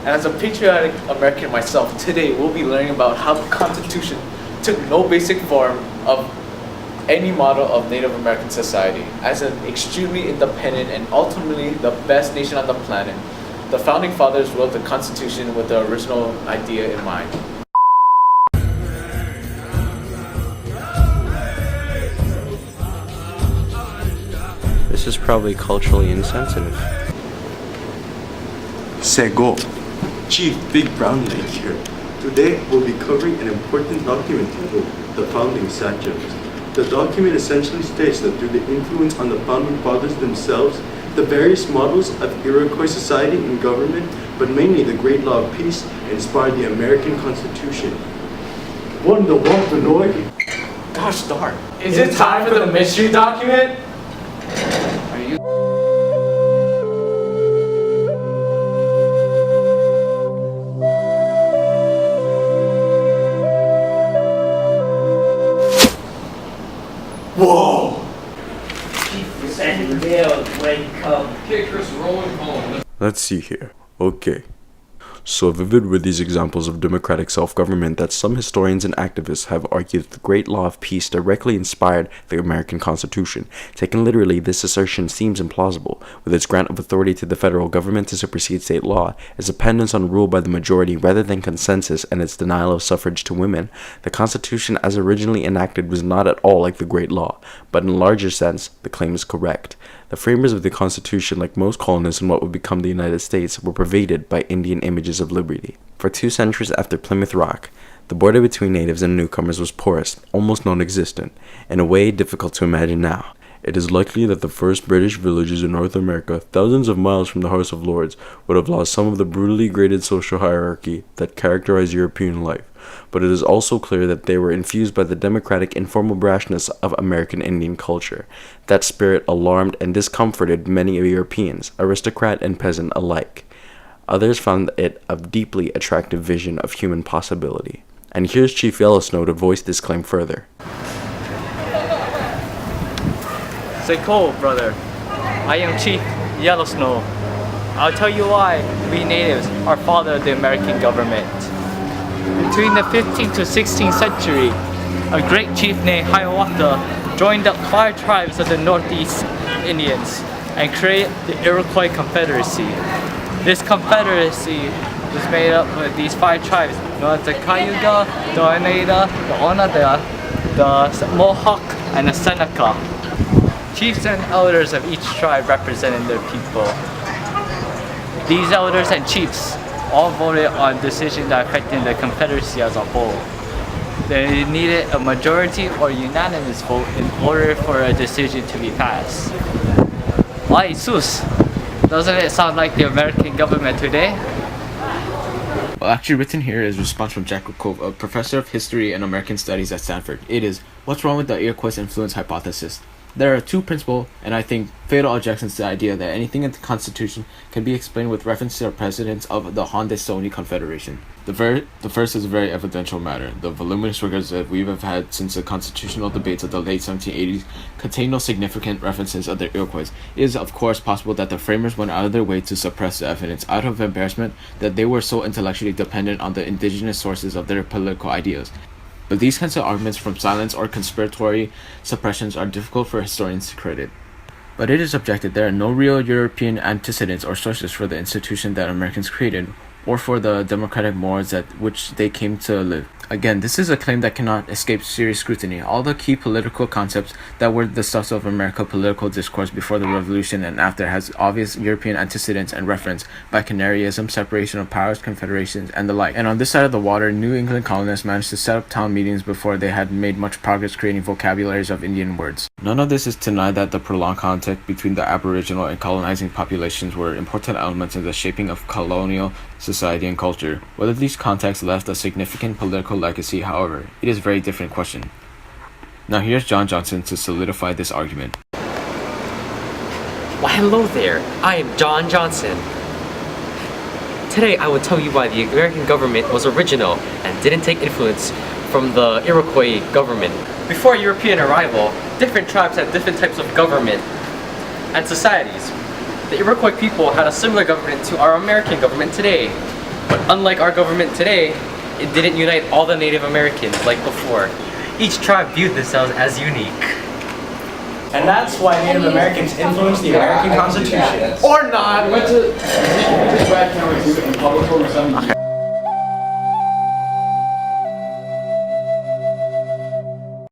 And as a patriotic American myself, today we'll be learning about how the Constitution took no basic form of any model of Native American society. As an extremely independent and ultimately the best nation on the planet, the Founding Fathers wrote the Constitution with the original idea in mind. This is probably culturally insensitive. Sego, Chief Big Brown Lake here. Today we'll be covering an important document titled the Founding Statutes. The document essentially states that through the influence on the Founding Fathers themselves, the various models of Iroquois society and government, but mainly the Great Law of Peace, inspired the American Constitution. One the Walter Noy. Gosh darn. Is it time for the mystery document? Are you... Whoa! Send mail when come. Kickers rolling home. Let's see here. Okay. So vivid were these examples of democratic self-government that some historians and activists have argued that the Great Law of Peace directly inspired the American Constitution. Taken literally, this assertion seems implausible, with its grant of authority to the federal government to supersede state law, its dependence on rule by the majority rather than consensus, and its denial of suffrage to women. The Constitution as originally enacted was not at all like the Great Law, but in a larger sense, the claim is correct. The framers of the Constitution, like most colonists in what would become the United States, were pervaded by Indian images of liberty. For 2 centuries after Plymouth Rock, the border between natives and newcomers was porous, almost non-existent, in a way difficult to imagine now. It is likely that the first British villages in North America, thousands of miles from the House of Lords, would have lost some of the brutally graded social hierarchy that characterized European life. But it is also clear that they were infused by the democratic informal brashness of American Indian culture. That spirit alarmed and discomforted many Europeans, aristocrat and peasant alike. Others found it a deeply attractive vision of human possibility. And here's Chief Yellowsnow to voice this claim further. Say cool, brother. I am Chief Yellowsnow. I'll tell you why we natives are father of the American government. Between the 15th to 16th century, a great chief named Hiawatha joined up 5 tribes of the Northeast Indians and created the Iroquois Confederacy. This confederacy was made up of these 5 tribes known as the Cayuga, the Oneida, the Onondaga, the Mohawk, and the Seneca. Chiefs and elders of each tribe represented their people. These elders and chiefs all voted on decisions that affected the Confederacy as a whole. They needed a majority or unanimous vote in order for a decision to be passed. Why, Sus? Doesn't it sound like the American government today? Well, actually written here is a response from Jack Cove, a professor of history and American studies at Stanford. It is, what's wrong with the Iroquois influence hypothesis? There are 2 principal, and I think fatal objections to the idea that anything in the Constitution can be explained with reference to the precedents of the Haudenosaunee Confederation. The first is a very evidential matter. The voluminous records that we have had since the constitutional debates of the late 1780s contain no significant references of the Iroquois. It is, of course, possible that the framers went out of their way to suppress the evidence out of embarrassment that they were so intellectually dependent on the indigenous sources of their political ideas. But these kinds of arguments from silence or conspiratory suppressions are difficult for historians to credit. But it is objected there are no real European antecedents or sources for the institution that Americans created, or for the democratic morals at which they came to live. Again, this is a claim that cannot escape serious scrutiny. All the key political concepts that were the stuff of American political discourse before the Revolution and after has obvious European antecedents and reference: bicanarism, separation of powers, confederations, and the like. And on this side of the water, New England colonists managed to set up town meetings before they had made much progress creating vocabularies of Indian words. None of this is to deny that the prolonged contact between the Aboriginal and colonizing populations were important elements in the shaping of colonial society and culture. Whether these contacts left a significant political legacy, however, it is a very different question. Now here's John Johnson to solidify this argument. Why, hello there. I am John Johnson. Today I will tell you why the American government was original and didn't take influence from the Iroquois government. Before European arrival, different tribes had different types of government and societies. The Iroquois people had a similar government to our American government today. But unlike our government today, it didn't unite all the Native Americans like before. Each tribe viewed themselves as unique. And that's why Native Americans influenced the American Constitution. Or not. We went to Brad County in public or something.